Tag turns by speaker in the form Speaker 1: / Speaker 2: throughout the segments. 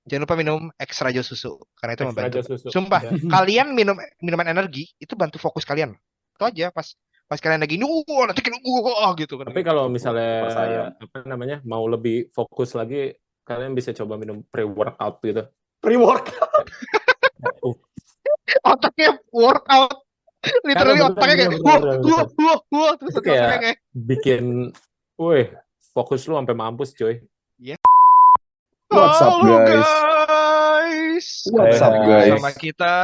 Speaker 1: Jangan lupa minum extra jus susu karena itu
Speaker 2: Ekstra
Speaker 1: membantu.
Speaker 2: aja susu.
Speaker 1: Sumpah,
Speaker 2: Ya.
Speaker 1: kalian minum minuman energi itu bantu fokus kalian. Itu aja pas pas kalian lagi nanti kena gitu kan
Speaker 2: Tapi
Speaker 1: gitu.
Speaker 2: kalau
Speaker 3: Super,
Speaker 2: misalnya
Speaker 3: super sayang.
Speaker 2: apa namanya mau lebih fokus lagi, kalian bisa coba minum pre-workout gitu.
Speaker 3: Pre-workout.
Speaker 2: Uh,
Speaker 1: Otaknya workout,
Speaker 2: Kagak
Speaker 1: literally
Speaker 2: bener
Speaker 1: otaknya
Speaker 2: bener
Speaker 1: kayak
Speaker 2: bener bener bener.
Speaker 1: terus
Speaker 2: Itu
Speaker 1: nanti
Speaker 2: kayak
Speaker 1: otaknya kayak
Speaker 2: bikin, wih, fokus lu sampai mampus coy.
Speaker 1: ya.
Speaker 3: What's up,
Speaker 1: Halo
Speaker 3: guys?
Speaker 1: guys,
Speaker 3: What's up,
Speaker 1: kembali
Speaker 3: guys?
Speaker 1: bersama kita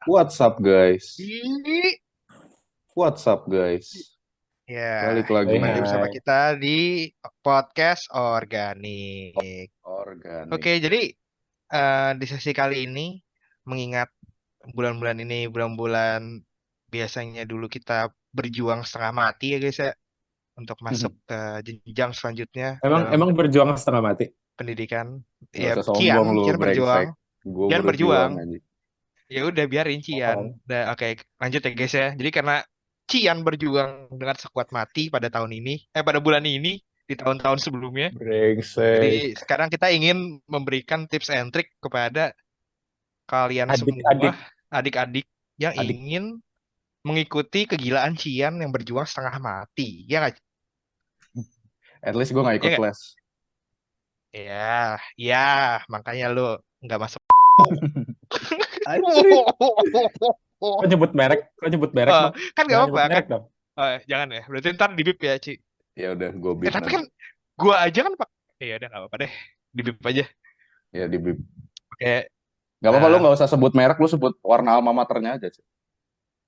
Speaker 3: What's up, guys?
Speaker 1: di
Speaker 3: What's up, guys?
Speaker 1: ya
Speaker 3: Balik lagi
Speaker 1: kembali bersama
Speaker 2: Hai.
Speaker 1: kita di podcast organik.
Speaker 3: organik.
Speaker 1: Oke, jadi di sesi kali ini mengingat bulan-bulan ini bulan-bulan biasanya dulu kita berjuang setengah mati ya guys ya untuk masuk ke jenjang selanjutnya dalam
Speaker 2: Emang berjuang setengah mati.
Speaker 1: pendidikan.
Speaker 3: Gak
Speaker 1: Ya
Speaker 3: usah sombong lu,
Speaker 1: Cian berjuang,
Speaker 3: brengsek. Gue
Speaker 1: Cian
Speaker 3: berjuang
Speaker 1: berjuang.
Speaker 3: aja.
Speaker 1: Ya udah biarin Cian.
Speaker 2: Oh.
Speaker 1: Udah, oke, lanjut ya guys ya. Jadi karena Cian berjuang dengan sekuat mati pada tahun ini, pada bulan ini di tahun-tahun sebelumnya. Jadi
Speaker 2: Brengsek.
Speaker 1: sekarang kita ingin memberikan tips and trick kepada kalian semua,
Speaker 2: Adik-adik.
Speaker 1: adik-adik yang
Speaker 2: Adik.
Speaker 1: ingin mengikuti kegilaan Cian yang berjuang setengah mati. Ya nggak?
Speaker 3: At least gue gak
Speaker 1: Ya
Speaker 3: ikut
Speaker 1: nggak?
Speaker 3: les.
Speaker 1: Ya, ya, makanya lu nggak masuk.
Speaker 3: Anjir.
Speaker 2: Kok nyebut merek? Kok nyebut merek, Bang?
Speaker 1: Kan nggak
Speaker 2: Jangan
Speaker 1: apa-apa
Speaker 2: nyebut
Speaker 1: kan?
Speaker 2: merek dong.
Speaker 1: Jangan ya. Berarti ntar di bip ya, Ci.
Speaker 3: Ya udah, gue bip
Speaker 1: Tapi kan
Speaker 3: nanti.
Speaker 1: gua aja kan pak. Ya udah nggak apa-apa deh. Di bip aja.
Speaker 3: Ya di bip.
Speaker 1: Oke.
Speaker 3: Gak apa-apa, lu
Speaker 1: eh
Speaker 3: gak usah sebut merek, lu sebut warna alma maternya aja. Cik.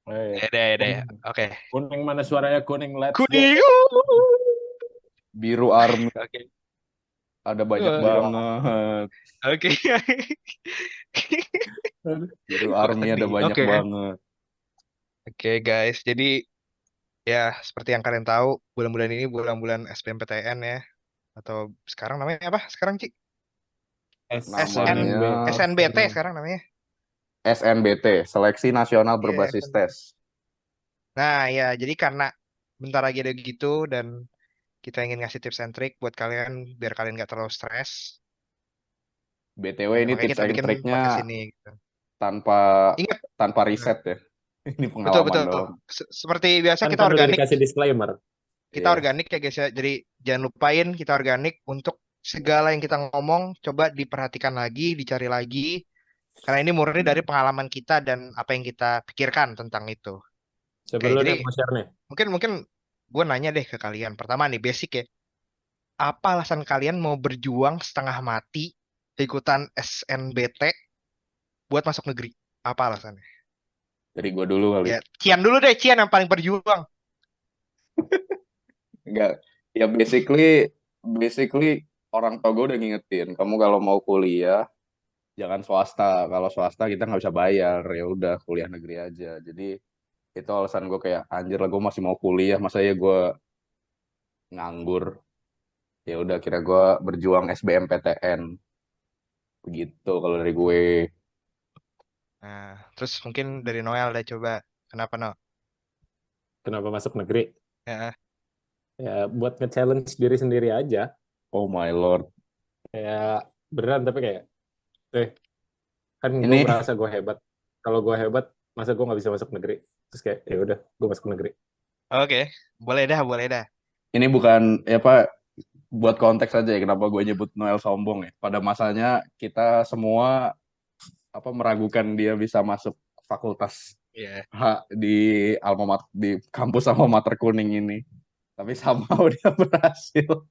Speaker 2: Eh,
Speaker 1: ya deh.
Speaker 2: kuning.
Speaker 1: Oke.
Speaker 2: Kuning mana suaranya kuning? Let's go.
Speaker 1: Kuning.
Speaker 3: Biru army
Speaker 1: Oke.
Speaker 3: ada banyak
Speaker 1: Wah,
Speaker 3: banget.
Speaker 1: Oke.
Speaker 3: Biru
Speaker 1: Kok
Speaker 3: army ada
Speaker 1: sedih?
Speaker 3: banyak
Speaker 1: Oke.
Speaker 3: banget.
Speaker 1: Oke guys. Jadi ya seperti yang kalian tahu, bulan-bulan ini bulan-bulan SBMPTN ya. Atau sekarang namanya apa? Sekarang Ci? SN
Speaker 3: Namanya
Speaker 1: SNBT sekarang namanya.
Speaker 3: SNBT, Seleksi Nasional
Speaker 1: Iya,
Speaker 3: Berbasis
Speaker 1: SNBT.
Speaker 3: Tes.
Speaker 1: Nah, ya jadi karena bentar lagi ada gitu dan kita ingin ngasih tips and trick buat kalian biar kalian nggak terlalu stres.
Speaker 3: BTW
Speaker 1: Ya,
Speaker 3: ini
Speaker 1: makanya
Speaker 3: tips
Speaker 1: kita
Speaker 3: and
Speaker 1: bikin
Speaker 3: triknya
Speaker 1: podcast ini gitu.
Speaker 3: tanpa
Speaker 1: Ingat,
Speaker 3: tanpa
Speaker 1: nah,
Speaker 3: riset ya. Ini
Speaker 1: betul
Speaker 3: pengalaman
Speaker 1: betul.
Speaker 3: doang.
Speaker 1: Seperti biasa
Speaker 2: Kan
Speaker 1: kita
Speaker 2: kan udah
Speaker 1: organik,
Speaker 2: dikasih disclaimer.
Speaker 3: Iya.
Speaker 1: ya guys ya. Jadi jangan lupain kita organik untuk segala yang kita ngomong coba diperhatikan lagi, dicari lagi. Karena ini murni dari pengalaman kita dan apa yang kita pikirkan tentang itu.
Speaker 2: Siapa
Speaker 1: Oke,
Speaker 2: dulu
Speaker 1: jadi
Speaker 2: nih mau share nih?
Speaker 1: mungkin mungkin gue nanya deh ke kalian. Pertama nih basic ya. Apa alasan kalian mau berjuang setengah mati ikutan SNBT buat masuk negeri? Apa alasannya?
Speaker 3: Dari gua dulu kali.
Speaker 1: Ya, Cian dulu deh, Cian yang paling berjuang.
Speaker 3: Enggak. Ya basically orang tua gue udah ngingetin, kamu kalau mau kuliah jangan swasta. Kalau swasta kita nggak bisa bayar, ya udah kuliah negeri aja. Jadi itu alasan gue kayak anjir lah gue masih mau kuliah, masa ya gue nganggur. Ya udah kira gue berjuang SBMPTN. Begitu kalau dari gue.
Speaker 1: Nah, terus mungkin dari Noel deh coba. Kenapa no?
Speaker 2: Kenapa masuk negeri?
Speaker 1: Ya,
Speaker 2: Ya buat nge-challenge diri sendiri aja.
Speaker 3: Oh my lord.
Speaker 2: Kayak beneran tapi kayak, kan gue
Speaker 3: Ini
Speaker 2: merasa gue hebat. Kalau gue hebat, masa gue nggak bisa masuk negeri? Terus kayak ya udah, gue masuk negeri.
Speaker 1: oke, boleh dah, boleh dah.
Speaker 3: ini bukan ya Pak, buat konteks aja ya kenapa gue nyebut Noel sombong ya. Pada masanya kita semua meragukan dia bisa masuk fakultas
Speaker 1: Iya,
Speaker 3: di di kampus alma mater kuning ini. Tapi sama dia berhasil.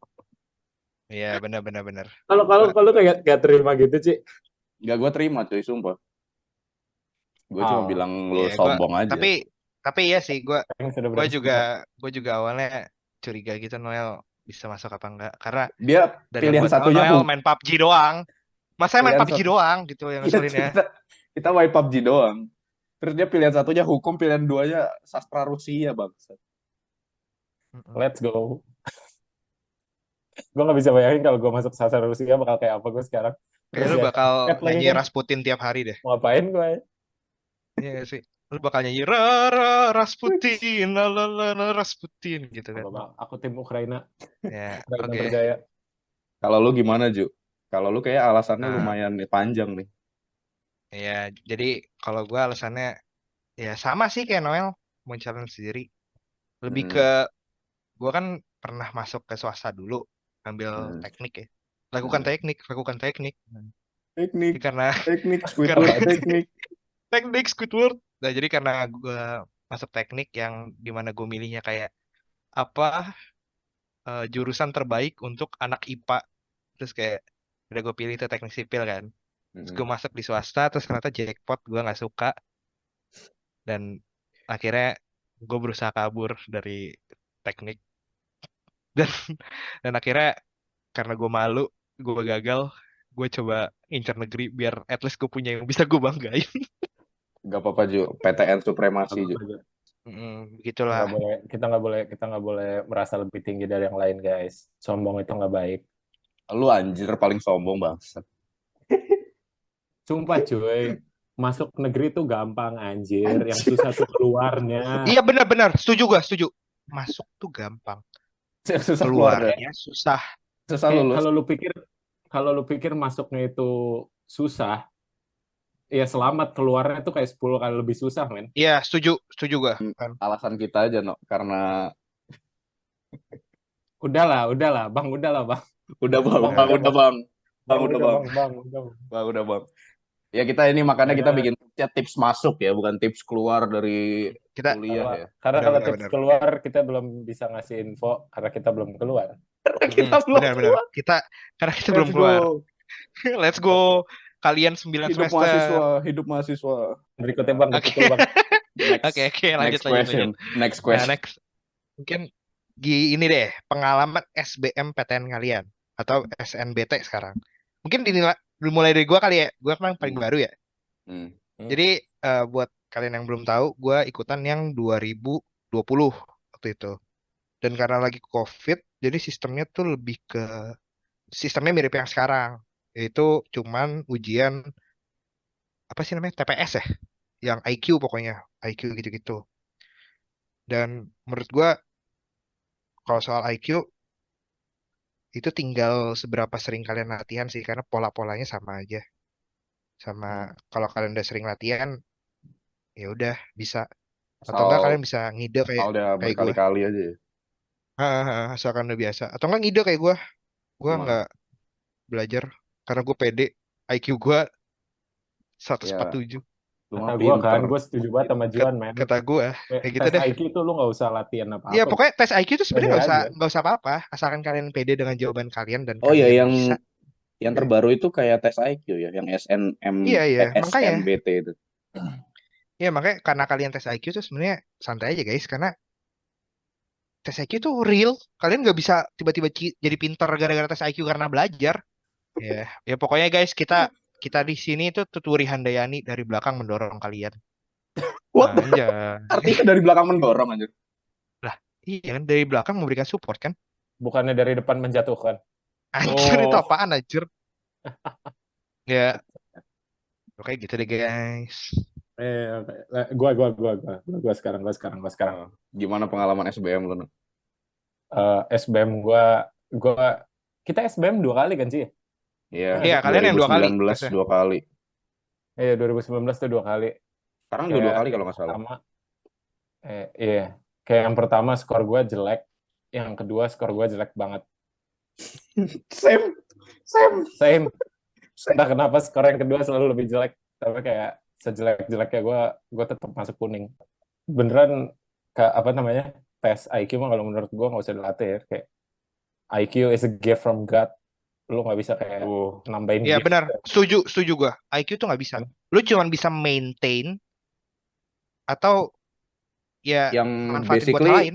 Speaker 1: iya benar benar.
Speaker 2: Kalau kalau
Speaker 1: Wah,
Speaker 2: kalau kayak terima gitu sih.
Speaker 3: Gak gue terima cuy, sumpah. Gue cuma
Speaker 2: Oh,
Speaker 3: bilang lu
Speaker 1: iya gua
Speaker 3: sombong aja.
Speaker 1: tapi tapi iya sih
Speaker 2: yang sudah
Speaker 1: gua
Speaker 2: berhasil.
Speaker 1: juga gua juga awalnya curiga gitu Noel bisa masuk apa enggak karena
Speaker 3: Dia
Speaker 1: dari yang
Speaker 3: pilihan
Speaker 1: gua tahu
Speaker 3: satunya
Speaker 1: Noel main PUBG doang. Masa main
Speaker 3: pilihan
Speaker 1: PUBG
Speaker 3: satu.
Speaker 1: doang gitu yang
Speaker 3: Iya,
Speaker 1: ngeselin ya.
Speaker 3: kita main PUBG doang. Terus dia pilihan satunya hukum, pilihan duanya sastra Rusia, bang.
Speaker 1: Mm-mm.
Speaker 2: Let's go. Gue nggak bisa bayangin kalau gue masuk sasar Rusia bakal kayak apa gue sekarang.
Speaker 1: Kayak
Speaker 2: Terus
Speaker 1: lu
Speaker 2: ya,
Speaker 1: bakal
Speaker 2: chat lagi
Speaker 1: nyanyi
Speaker 2: kan.
Speaker 1: Rasputin tiap hari deh.
Speaker 2: Mau ngapain gue?
Speaker 1: Iya gak sih? Lu bakal nyanyi ra ra Rasputin la la la la, Rasputin gitu kan.
Speaker 2: Apa bang? Aku tim Ukraina.
Speaker 1: Ya,
Speaker 2: Ukraina
Speaker 1: oke.
Speaker 2: berjaya.
Speaker 3: Kalau lu gimana, Ju? Kalau lu kayak alasannya
Speaker 1: Nah,
Speaker 3: lumayan panjang nih.
Speaker 1: ya jadi kalau gue alasannya ya sama sih kayak Noel mau challenge sendiri. Lebih ke
Speaker 3: Mm-mm.
Speaker 1: gue kan pernah masuk ke swasta dulu ambil
Speaker 3: Mm-mm.
Speaker 1: teknik ya. Lakukan
Speaker 3: Mm-mm.
Speaker 1: teknik, lakukan teknik.
Speaker 3: Teknik,
Speaker 1: Jadi karena
Speaker 3: teknik,
Speaker 1: karena
Speaker 3: Squidward, teknik.
Speaker 1: teknik Squidward. Nah, jadi karena gue masuk teknik yang dimana gue milihnya kayak apa jurusan terbaik untuk anak IPA. Terus kayak udah gue pilih tuh teknik sipil kan. Terus gue
Speaker 3: Mm-mm.
Speaker 1: masuk di swasta, terus ternyata jackpot gue nggak suka dan akhirnya gue berusaha kabur dari teknik dan dan akhirnya karena gue malu, gue gagal, gue coba incar negeri biar at least gue punya yang bisa gue banggain.
Speaker 3: Gak apa-apa Ju, PTN supremasi Ju.
Speaker 2: Apa aja.
Speaker 1: Begitulah.
Speaker 2: Kita nggak boleh merasa lebih tinggi dari yang lain, guys. Sombong itu nggak baik.
Speaker 3: Lu anjir paling sombong bangsa.
Speaker 2: Sumpah cuy, masuk negeri itu gampang anjir. Yang
Speaker 3: Anjir.
Speaker 2: susah tuh keluarnya.
Speaker 1: Iya benar-benar, setuju gue, setuju. Masuk tuh gampang,
Speaker 3: Yang susah keluarnya.
Speaker 1: keluarnya susah.
Speaker 3: Susah
Speaker 2: Kayak
Speaker 3: lulus.
Speaker 2: kalau lu pikir masuknya itu susah, ya selamat keluarnya itu kayak 10 kali lebih susah, men.
Speaker 1: Iya, setuju, setuju gue. Kan.
Speaker 3: Alasan kita aja no, karena
Speaker 2: Udahlah, bang, udahlah, bang.
Speaker 3: udah bang,
Speaker 2: Bang,
Speaker 3: bang
Speaker 1: Ya,
Speaker 2: udah,
Speaker 3: udah
Speaker 2: bang.
Speaker 3: bang, bang
Speaker 2: Bang,
Speaker 3: udah
Speaker 2: udah,
Speaker 3: bang,
Speaker 2: bang, bang, udah. Bang.
Speaker 3: bang udah bang. Ya kita ini makanya kita
Speaker 2: Karena
Speaker 3: bikin tips masuk ya, bukan tips keluar dari
Speaker 1: kita
Speaker 3: kuliah ya.
Speaker 2: karena kalau tips
Speaker 1: benar-benar.
Speaker 2: keluar kita belum bisa ngasih info karena kita belum keluar.
Speaker 3: Karena kita belum
Speaker 1: Benar-benar.
Speaker 3: keluar.
Speaker 1: Kita karena kita belum
Speaker 3: Let's
Speaker 1: keluar.
Speaker 3: go.
Speaker 1: Let's go. Kalian 9
Speaker 3: Hidup
Speaker 1: semester.
Speaker 3: mahasiswa, hidup mahasiswa.
Speaker 2: Berikutnya bang,
Speaker 1: Oke.
Speaker 2: berikutnya bang.
Speaker 1: Oke,
Speaker 3: Next,
Speaker 1: oke, lanjut,
Speaker 3: next
Speaker 1: lanjut, lanjut.
Speaker 3: question, next
Speaker 1: Nah,
Speaker 3: question.
Speaker 1: next. Mungkin ini deh, pengalaman SBM PTN kalian. Atau SNBT sekarang. Mungkin dimulai dari gua kali ya. Gua kan paling
Speaker 3: Hmm.
Speaker 1: baru ya.
Speaker 3: Hmm.
Speaker 1: Jadi buat kalian yang belum tahu, gua ikutan yang 2020 waktu itu. Dan karena lagi COVID, jadi sistemnya tuh lebih ke sistemnya mirip yang sekarang. Yaitu cuman ujian apa sih namanya? TPS ya, yang IQ pokoknya, IQ gitu-gitu. Dan menurut gua kalau soal IQ itu tinggal seberapa sering kalian latihan sih karena pola-polanya sama aja. Sama
Speaker 3: Hmm.
Speaker 1: kalau kalian udah sering latihan, ya udah bisa. Atau enggak
Speaker 3: Asal
Speaker 1: kalian bisa ngide kayak
Speaker 3: asal dia
Speaker 1: kayak gua.
Speaker 3: berkali-kali aja ya.
Speaker 1: Asalkan udah biasa. Atau enggak ngide kayak gua. Gua
Speaker 3: Gimana?
Speaker 1: enggak belajar karena gua pede. IQ gua
Speaker 3: Ya,
Speaker 1: 147.
Speaker 3: lu
Speaker 2: Kata
Speaker 3: mah
Speaker 2: gue kan,
Speaker 3: pinter.
Speaker 2: gue setuju banget sama Juan, men.
Speaker 1: Kata gua
Speaker 2: Kayak
Speaker 1: kayak gitu
Speaker 2: tes
Speaker 1: deh.
Speaker 2: IQ tuh lu nggak usah latihan
Speaker 1: Ya
Speaker 2: apa-apa,
Speaker 1: pokoknya tes IQ itu sebenarnya
Speaker 2: pede aja.
Speaker 1: nggak usah apa-apa, asalkan kalian pede dengan jawaban kalian dan
Speaker 3: Oh ya,
Speaker 1: kalian
Speaker 3: yang
Speaker 1: bisa. Udah.
Speaker 3: terbaru itu kayak tes IQ ya, yang
Speaker 1: Iya iya, makanya.
Speaker 3: SNBT itu.
Speaker 1: Ya makanya karena kalian tes IQ tuh sebenarnya santai aja guys, karena tes IQ tuh real. Kalian nggak bisa tiba-tiba jadi pinter gara-gara tes IQ karena belajar. Ya, ya pokoknya guys kita kita di sini tuh Tuturi Handayani dari belakang mendorong kalian.
Speaker 3: What?
Speaker 1: Anjay.
Speaker 3: Artinya dari belakang mendorong aja.
Speaker 1: Lah, iya kan dari belakang memberikan support kan?
Speaker 2: Bukannya dari depan menjatuhkan.
Speaker 1: Anjir itu
Speaker 2: Oh,
Speaker 1: apaan anjir? Ya, oke gitu deh guys.
Speaker 2: oke. Gua sekarang.
Speaker 3: Gimana pengalaman SBM lu? No?
Speaker 2: SBM gua kita SBM 2 kali kan sih?
Speaker 3: Iya,
Speaker 2: Enggak
Speaker 1: Iya,
Speaker 2: sih?
Speaker 1: kalian yang 2 kali
Speaker 3: 2019
Speaker 1: tesnya.
Speaker 3: 2 kali.
Speaker 2: Iya, 2019 tuh 2 kali.
Speaker 3: Sekarang juga 2
Speaker 2: Kayak
Speaker 3: kali kalau
Speaker 2: yang
Speaker 3: nggak salah.
Speaker 2: pertama, iya, kayak yang pertama skor gue jelek, yang kedua skor gue jelek banget.
Speaker 3: Same, same,
Speaker 2: Same.
Speaker 3: same.
Speaker 2: Entah kenapa skor yang kedua selalu lebih jelek, tapi kayak sejelek-jeleknya gue tetap masuk kuning. Beneran apa namanya, tes IQ mah kalau menurut gue nggak usah dilatih ya. Kayak IQ is a gift from God. Lu nggak bisa kayak nambahin
Speaker 1: Iya
Speaker 2: gift.
Speaker 1: benar, setuju gua. IQ tuh nggak bisa. Lu cuma bisa maintain atau ya
Speaker 3: Yang
Speaker 1: manfaatin buat hal
Speaker 3: basically
Speaker 1: lain.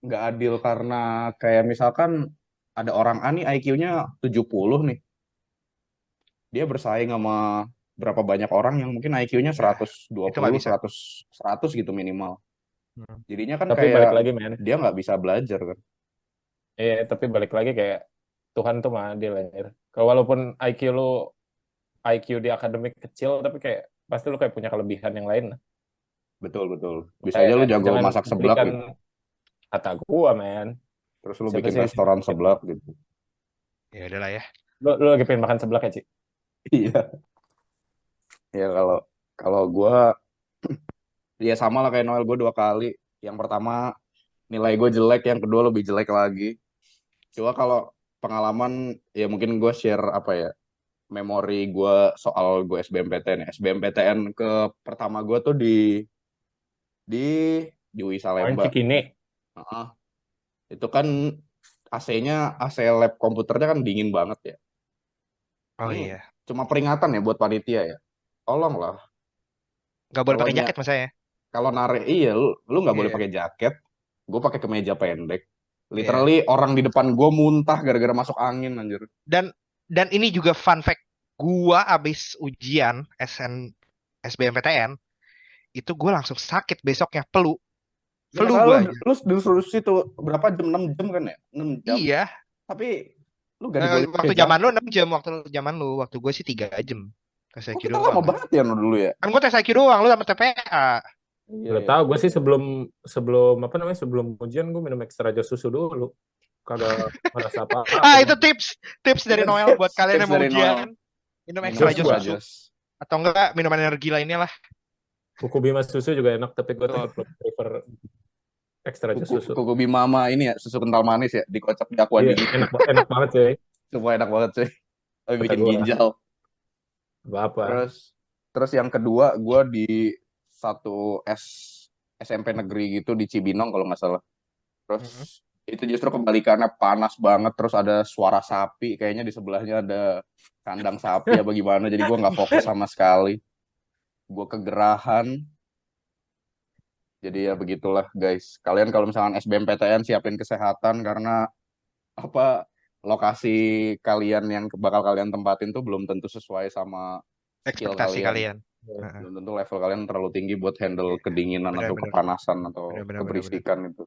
Speaker 3: nggak adil karena kayak misalkan ada orang A nih IQ-nya 70 nih. Dia bersaing sama berapa banyak orang yang mungkin IQ-nya
Speaker 1: Ya, itu nggak
Speaker 3: 120,
Speaker 1: bisa.
Speaker 3: 100 gitu minimal.
Speaker 1: Hmm.
Speaker 3: Jadinya kan
Speaker 2: Tapi balik
Speaker 3: kayak
Speaker 2: lagi, men.
Speaker 3: dia nggak bisa belajar kan.
Speaker 2: Tapi balik lagi kayak Tuhan tuh mah adil anjir. Kalau walaupun IQ di akademik kecil, tapi kayak pasti lu kayak punya kelebihan yang lain.
Speaker 3: Betul, betul. Bisa aja lu
Speaker 2: Kayak
Speaker 3: jago
Speaker 2: jangan
Speaker 3: masak seblak
Speaker 2: berikan
Speaker 3: gitu.
Speaker 2: kata gua, men.
Speaker 3: Terus lu
Speaker 2: Siapa
Speaker 3: bikin
Speaker 2: sih
Speaker 3: restoran seblak gitu.
Speaker 1: Ya udahlah ya.
Speaker 2: Lu lagi pengen makan seblak ya, Ci?
Speaker 3: Iya. Ya kalau kalau gue ya sama lah kayak Noel, gue 2 kali. Yang pertama nilai gue jelek, yang kedua lebih jelek lagi. Coba kalau pengalaman ya mungkin gue share apa ya, memori gue soal gue SBMPTN ya. SBMPTN ke pertama gue tuh di di UI
Speaker 2: Paling
Speaker 3: Salemba.
Speaker 2: Cikini.
Speaker 3: Heeh. Itu kan AC-nya, AC lab komputernya kan dingin banget ya.
Speaker 1: Oh
Speaker 3: Ini
Speaker 1: iya.
Speaker 3: cuma peringatan ya buat panitia ya. Tolonglah
Speaker 1: Nggak boleh
Speaker 3: kalau
Speaker 1: pakai jaket mas saya.
Speaker 3: kalau narik, iya lu nggak boleh
Speaker 1: Iya.
Speaker 3: pakai jaket. Gue pakai kemeja pendek.
Speaker 1: Iya.
Speaker 3: Literally orang di depan gue muntah gara-gara masuk angin anjir.
Speaker 1: Dan dan ini juga fun fact. Gua abis ujian SBMPTN itu gue langsung sakit besoknya
Speaker 3: Ya
Speaker 1: flu
Speaker 3: masalah
Speaker 1: gue
Speaker 3: lu
Speaker 1: aja.
Speaker 3: lu disuruh situ berapa jam, 6 jam kan ya? 6 jam.
Speaker 1: Iya.
Speaker 3: Tapi lu gak diboleh pakai
Speaker 1: Waktu zaman lu
Speaker 3: jaket.
Speaker 1: 6 jam, waktu zaman lu, waktu gue sih 3 jam. Tes
Speaker 3: Kok
Speaker 1: IQ
Speaker 3: kita
Speaker 1: doang
Speaker 3: lama
Speaker 1: kan.
Speaker 3: banget ya no, dulu ya?
Speaker 1: Kan gue tes IQ doang, lu sama TPA.
Speaker 3: Iya
Speaker 2: Gak
Speaker 3: ya.
Speaker 2: tahu, gue sih sebelum sebelum apa namanya sebelum ujian gue minum extra jas susu dulu. Kagak merasa apa-apa
Speaker 1: Ah
Speaker 2: gue.
Speaker 1: itu tips dari
Speaker 3: Itu
Speaker 1: Noel buat
Speaker 3: tips,
Speaker 1: kalian
Speaker 3: tips
Speaker 1: yang mau
Speaker 3: dari Noel.
Speaker 1: ujian. Minum
Speaker 3: Minum
Speaker 1: extra
Speaker 2: Jos
Speaker 1: jus
Speaker 2: gua,
Speaker 3: extra
Speaker 1: susu.
Speaker 3: jus.
Speaker 1: Atau enggak minuman energi lainnya lah.
Speaker 2: kuku Bima susu juga enak, tapi gue
Speaker 1: Tuh.
Speaker 2: tetap prefer extra jas
Speaker 3: Kuku
Speaker 2: susu.
Speaker 3: kuku Bimama ini ya, susu kental manis ya, dikocok di aqua
Speaker 2: Iya,
Speaker 3: dingin.
Speaker 2: enak banget sih
Speaker 3: Supaya enak banget sih. Tapi
Speaker 2: kata
Speaker 3: bikin
Speaker 2: gue.
Speaker 3: ginjal.
Speaker 2: Apa-apa.
Speaker 3: Terus terus yang kedua gue di satu SMP negeri gitu di Cibinong kalau nggak salah.
Speaker 1: Mm-mm.
Speaker 3: Terus itu justru kebalikannya, panas banget, terus ada suara sapi, kayaknya di sebelahnya ada kandang sapi apa gimana, jadi gue nggak fokus sama sekali, gue kegerahan. Jadi ya begitulah guys, kalian kalau misalkan SBMPTN siapin kesehatan karena apa, lokasi kalian yang bakal kalian tempatin tuh belum tentu sesuai sama skill
Speaker 1: Ekspektasi
Speaker 3: kalian.
Speaker 1: kalian.
Speaker 2: Ya.
Speaker 1: Heeh.
Speaker 3: Belum tentu level kalian terlalu tinggi buat handle
Speaker 1: Iya.
Speaker 3: kedinginan atau
Speaker 1: Benar-benar.
Speaker 3: kepanasan atau
Speaker 1: Benar-benar.
Speaker 3: keberisikan itu.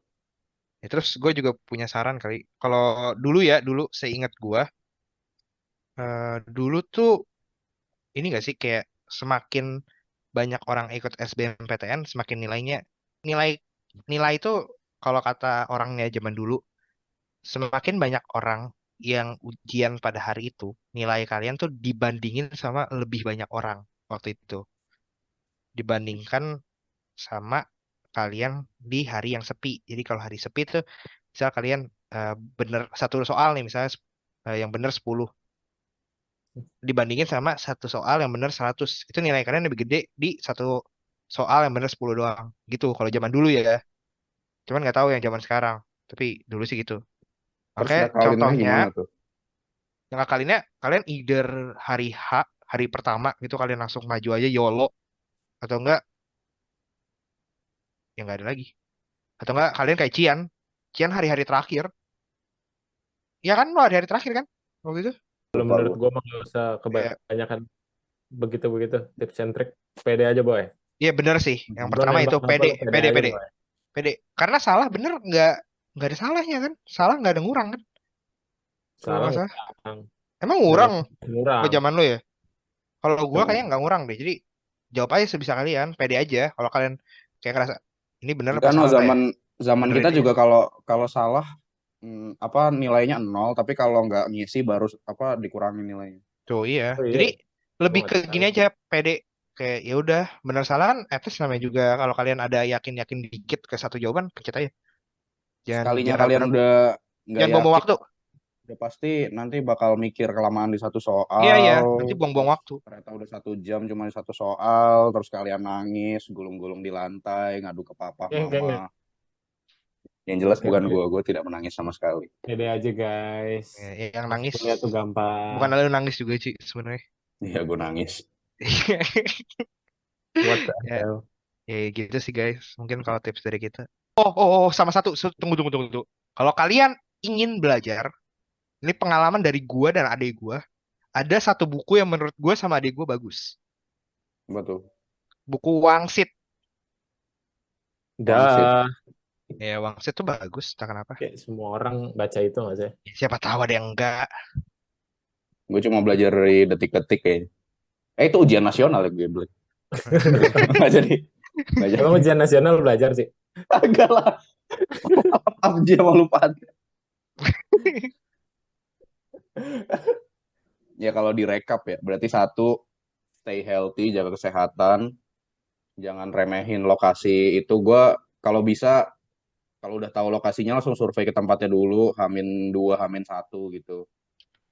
Speaker 1: Ya, terus gue juga punya saran kali. Kalau dulu ya, dulu seingat gue, dulu tuh ini gak sih kayak semakin banyak orang ikut SBMPTN, semakin nilai nilai itu kalau kata orangnya zaman dulu, semakin banyak orang yang ujian pada hari itu, nilai kalian tuh dibandingin sama lebih banyak orang waktu itu, dibandingkan sama kalian di hari yang sepi. Jadi kalau hari sepi tuh, misal kalian bener satu soal nih, misalnya yang bener 10 dibandingin sama satu soal yang bener 100, itu nilai kalian lebih gede di satu soal yang bener 10 doang. Gitu kalau zaman dulu ya. Cuman nggak tahu yang zaman sekarang. Tapi dulu sih gitu.
Speaker 3: Terus
Speaker 1: Makanya
Speaker 3: ngakalinnya
Speaker 1: contohnya,
Speaker 3: gimana tuh?
Speaker 1: yang kalinya kalian either hari H, hari pertama gitu kalian langsung maju aja YOLO, atau enggak ya nggak ada lagi. Atau enggak kalian kayak Cian. Cian hari-hari terakhir. Ya kan lo hari-hari terakhir kan? Waktu itu.
Speaker 2: Kalau
Speaker 3: Lupa
Speaker 2: menurut
Speaker 3: gue.
Speaker 2: gue mah nggak usah
Speaker 1: Ya,
Speaker 2: kebanyakan begitu-begitu tips and trick. Pede aja boy.
Speaker 1: iya bener sih. Yang
Speaker 2: Lo
Speaker 1: pertama
Speaker 2: nembak
Speaker 1: itu
Speaker 2: apa
Speaker 1: pede,
Speaker 2: lo pede
Speaker 1: pede,
Speaker 2: aja
Speaker 1: pede,
Speaker 2: boy.
Speaker 1: pede. Karena salah bener nggak ada salahnya kan? Salah nggak ada ngurang kan? Kalau
Speaker 2: Salah
Speaker 1: nggak salah.
Speaker 2: ngurang.
Speaker 1: Emang
Speaker 2: Banyak
Speaker 1: ngurang ke
Speaker 2: ngurang.
Speaker 1: zaman lo ya? Kalau gua
Speaker 3: Cuma
Speaker 1: kayaknya nggak ngurang deh. Jadi jawab aja sebisa kalian, pede aja. Kalau kalian kayak ngerasa ini bener apa
Speaker 3: enggak no,
Speaker 1: salah nggak ya?
Speaker 3: zaman zaman kita
Speaker 1: Benerin aja.
Speaker 3: juga kalau kalau salah, apa nilainya nol, tapi kalau nggak ngisi baru apa dikurangin nilainya.
Speaker 1: Tuh iya.
Speaker 2: Oh iya,
Speaker 1: Jadi
Speaker 2: gue
Speaker 1: lebih
Speaker 2: nggak
Speaker 1: ke gini
Speaker 2: tahu.
Speaker 1: aja, pede. Kayak ya udah, bener salah kan etis namanya juga. Kalau kalian ada yakin-yakin dikit ke satu jawaban, pencet aja. Jangan
Speaker 3: Sekalinya
Speaker 1: jangan
Speaker 3: kalian
Speaker 1: ragu-ragu.
Speaker 3: udah nggak
Speaker 1: Jangan buang
Speaker 3: yakin,
Speaker 1: waktu.
Speaker 3: udah pasti nanti bakal mikir kelamaan di satu
Speaker 1: Iya iya,
Speaker 3: soal,
Speaker 1: nanti buang-buang
Speaker 3: terus
Speaker 1: waktu.
Speaker 3: ternyata udah 1 jam cuma di satu soal, terus kalian nangis gulung-gulung di lantai ngadu ke papa
Speaker 2: Geng,
Speaker 3: mama. Yang jelas
Speaker 2: oke,
Speaker 3: bukan
Speaker 2: oke.
Speaker 3: gue tidak menangis sama sekali.
Speaker 2: Pede aja guys.
Speaker 1: Ya, yang
Speaker 2: Masuk
Speaker 1: nangis
Speaker 2: kuliah tuh gampang.
Speaker 1: bukan lalu nangis juga sih sebenarnya.
Speaker 3: Iya gue nangis.
Speaker 2: What the
Speaker 1: Ya,
Speaker 2: hell?
Speaker 1: ya gitu sih guys. Mungkin kalau tips dari kita. Oh, sama satu. Tunggu, tunggu, tunggu, tunggu. Kalau kalian ingin belajar, ini pengalaman dari gua dan adik gua. Ada satu buku yang menurut gua sama adik gua bagus.
Speaker 3: Betul.
Speaker 1: Buku Wangsit.
Speaker 3: Wangsit.
Speaker 2: Dah,
Speaker 1: Ya, Wangsit tuh bagus. Tak kenapa.
Speaker 2: kayak semua orang baca itu nggak sih?
Speaker 1: Ya, siapa tahu ada yang enggak.
Speaker 3: Gue cuma belajar dari detik-detik kayaknya. Itu ujian nasional ya gue beli. Nggak jadi. Nggak jadi.
Speaker 2: Emang ujian nasional belajar sih?
Speaker 3: Agak lah. PUBG sama lupa. ya kalau direkap ya, berarti satu, stay healthy, jaga kesehatan, jangan remehin lokasi itu. Gue kalau bisa, kalau udah tahu lokasinya langsung survei ke tempatnya dulu, Hamin 2, Hamin 1 gitu.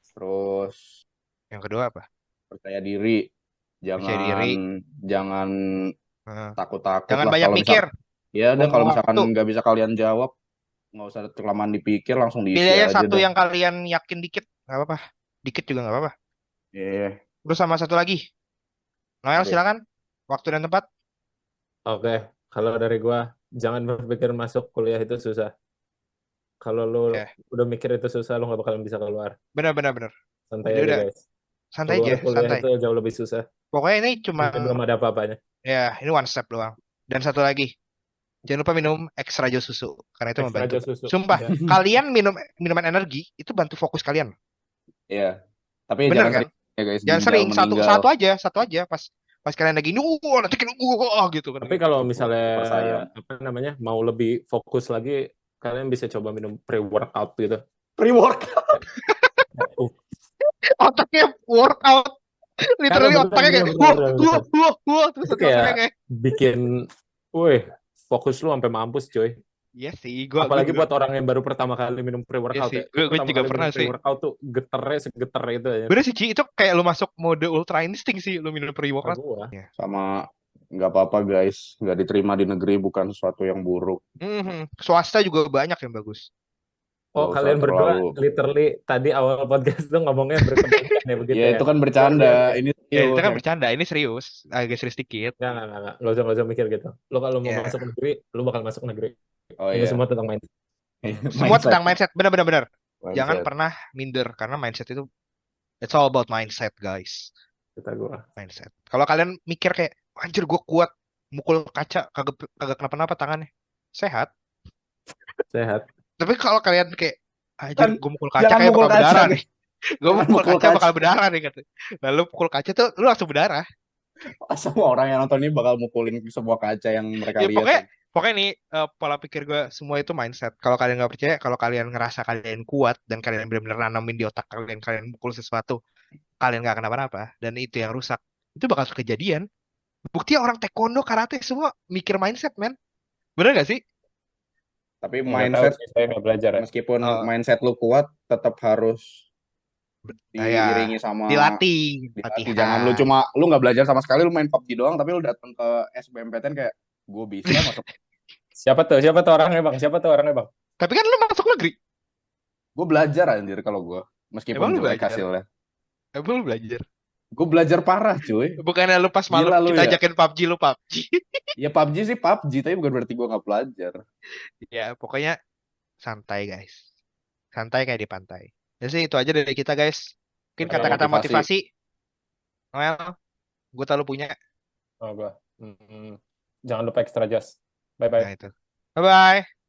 Speaker 3: Terus
Speaker 1: Yang kedua apa?
Speaker 3: percaya diri,
Speaker 1: Percaya
Speaker 3: jangan
Speaker 1: diri.
Speaker 3: jangan
Speaker 1: Heeh.
Speaker 3: takut-takut
Speaker 1: Jangan
Speaker 3: lah
Speaker 1: banyak
Speaker 3: kalau
Speaker 1: mikir.
Speaker 3: misalkan ya udah kalau
Speaker 1: Buang
Speaker 3: misalkan
Speaker 1: waktu.
Speaker 3: nggak bisa kalian jawab, nggak usah kelamaan dipikir, langsung
Speaker 1: Pilih
Speaker 3: diisi
Speaker 1: aja
Speaker 3: aja
Speaker 1: satu
Speaker 3: dah.
Speaker 1: yang kalian yakin dikit. Nggak apa-apa. Dikit juga nggak apa-apa.
Speaker 3: Iya.
Speaker 1: Terus sama satu lagi. Noel
Speaker 3: Aduh.
Speaker 1: silakan. Waktu dan tempat.
Speaker 2: Oke, kalau dari gua jangan berpikir masuk kuliah itu susah. Kalau lu
Speaker 1: Ya,
Speaker 2: udah mikir itu susah, lu nggak bakalan bisa keluar.
Speaker 1: benar-benar benar.
Speaker 2: Santai
Speaker 1: Jadi
Speaker 2: aja
Speaker 1: udah
Speaker 2: guys.
Speaker 1: santai
Speaker 2: Keluar
Speaker 1: aja,
Speaker 2: kuliah
Speaker 1: santai.
Speaker 2: itu jauh lebih susah.
Speaker 1: Pokoknya ini cuma
Speaker 2: Ini belum ada apa-apanya.
Speaker 1: ya ini one step doang. Dan satu lagi, jangan lupa minum ekstra jus susu karena itu
Speaker 2: Ekstra
Speaker 1: membantu.
Speaker 2: aja susu.
Speaker 1: Sumpah,
Speaker 2: Ya.
Speaker 1: kalian minum minuman energi itu bantu fokus kalian.
Speaker 3: Iya. Tapi
Speaker 1: Bener
Speaker 3: jangan
Speaker 1: kan?
Speaker 3: sering ya guys,
Speaker 1: Jangan
Speaker 3: ginjal
Speaker 1: sering
Speaker 3: meninggal.
Speaker 1: satu aja pas pas kalian lagi nanti kena gitu kan
Speaker 2: Tapi
Speaker 1: gitu.
Speaker 2: kalau
Speaker 3: Cukup
Speaker 2: misalnya
Speaker 3: super sayang.
Speaker 2: apa namanya mau lebih fokus lagi, kalian bisa coba minum pre-workout gitu.
Speaker 3: Pre-workout.
Speaker 2: Uh,
Speaker 1: Otaknya workout,
Speaker 2: kagak
Speaker 1: literally
Speaker 2: bener
Speaker 1: otaknya
Speaker 2: bener
Speaker 1: kayak
Speaker 2: bener bener, bener.
Speaker 1: terus
Speaker 2: Itu
Speaker 1: nanti
Speaker 2: kayak
Speaker 1: otaknya kayak
Speaker 2: bikin, wih, fokus lu sampai mampus coy.
Speaker 1: iya sih, gue
Speaker 2: Apalagi
Speaker 1: juga
Speaker 2: buat orang yang baru pertama kali minum
Speaker 1: iya
Speaker 2: pre-workout
Speaker 1: sih,
Speaker 2: ya. Lu
Speaker 1: gue
Speaker 2: pertama
Speaker 1: juga
Speaker 2: kali
Speaker 1: pernah
Speaker 2: minum
Speaker 1: sih.
Speaker 2: pre-workout tuh geternya segeter itu aja.
Speaker 1: Bener sih Ci, itu kayak lu masuk mode ultra instinct sih lu minum
Speaker 2: Nah,
Speaker 1: pre-workout.
Speaker 2: gua.
Speaker 1: Ya.
Speaker 3: Sama nggak apa-apa guys, nggak diterima di negeri bukan sesuatu yang buruk.
Speaker 1: Swasta juga banyak yang bagus.
Speaker 2: Oh,
Speaker 3: Nggak usah
Speaker 2: kalian berdua
Speaker 3: terlalu.
Speaker 2: literally tadi awal podcast tuh ngomongnya berkebalikan ya begitu
Speaker 3: Ya
Speaker 2: ya.
Speaker 3: itu kan
Speaker 2: Luar
Speaker 3: bercanda,
Speaker 2: biasa ya.
Speaker 3: ini
Speaker 1: Ya itu
Speaker 3: serius
Speaker 1: kan
Speaker 3: yang
Speaker 1: bercanda, ini serius, agak serius dikit.
Speaker 2: Nggak. Nggak usah mikir gitu. Lo kalau mau
Speaker 1: Ya,
Speaker 2: masuk negeri, lo bakal masuk negeri.
Speaker 3: oh
Speaker 2: Ini
Speaker 3: iya.
Speaker 2: semua tentang main.
Speaker 1: semua
Speaker 3: Mindset,
Speaker 1: tentang mindset, bener-bener bener. Jangan
Speaker 3: mindset.
Speaker 1: pernah minder karena mindset itu it's all about mindset guys.
Speaker 2: Kata gua.
Speaker 1: Mindset. Kalau kalian mikir kayak anjir gue kuat mukul kaca kagak kagak kenapa-napa tangannya. Sehat.
Speaker 2: Sehat.
Speaker 1: Tapi kalau kalian kayak anjir
Speaker 3: Kan
Speaker 1: gue mukul kaca
Speaker 3: jangan
Speaker 1: kayak
Speaker 3: mukul
Speaker 1: bakal
Speaker 3: kaca
Speaker 1: berdarah
Speaker 3: nih.
Speaker 1: nih. Gue
Speaker 3: Jangan
Speaker 1: mukul
Speaker 3: mukul
Speaker 1: kaca
Speaker 3: kaca.
Speaker 1: bakal berdarah nih kata. Lalu pukul kaca tuh lu langsung berdarah.
Speaker 3: Semua orang yang nonton ini bakal mukulin semua kaca yang mereka
Speaker 1: Ya
Speaker 3: lihat.
Speaker 1: pokoknya pokoknya nih pola pikir gue semua itu mindset. Kalau kalian nggak percaya, kalau kalian ngerasa kalian kuat dan kalian benar-benar nanamin di otak kalian kalian mukul sesuatu, kalian nggak kenapa-napa dan itu yang rusak, itu bakal kejadian. Buktinya orang taekwondo, karate semua mikir mindset, men. Bener gak sih?
Speaker 3: Tapi
Speaker 2: Nggak tahu
Speaker 3: mindset,
Speaker 2: sih, saya nggak belajar ya.
Speaker 3: meskipun
Speaker 1: Eh,
Speaker 3: mindset lu kuat, tetap harus
Speaker 1: ya,
Speaker 3: diiringi sama
Speaker 1: dilatih,
Speaker 3: dilatih. Jangan lu
Speaker 1: latihan.
Speaker 3: cuma lu nggak belajar sama sekali, lu main PUBG doang, tapi lu datang ke SBMPTN kayak gue bisa masuk.
Speaker 2: Siapa tuh? Siapa tuh orangnya bang? Siapa tuh orangnya bang?
Speaker 1: Tapi kan lu masuk negeri.
Speaker 3: Gue belajar anjir kalau gue, meskipun
Speaker 1: Emang lu
Speaker 3: jelek
Speaker 1: belajar?
Speaker 3: hasilnya.
Speaker 1: Emang lu belajar?
Speaker 3: Gue belajar parah cuy.
Speaker 1: Bukannya lu pas malam
Speaker 3: Gila lu
Speaker 1: kita
Speaker 3: ya.
Speaker 1: ajakin PUBG, lu PUBG.
Speaker 3: Ya PUBG sih PUBG, tapi bukan berarti gue nggak belajar.
Speaker 1: Ya, pokoknya santai, guys. Santai kayak di pantai. Jadi sih itu aja dari kita, guys. Mungkin
Speaker 3: Kata
Speaker 1: kata-kata
Speaker 3: motivasi.
Speaker 1: motivasi, Noel, gue tahu lu punya.
Speaker 2: Oh, gua. Jangan lupa extra jas. Bye bye.
Speaker 1: Nah, itu. Bye-bye.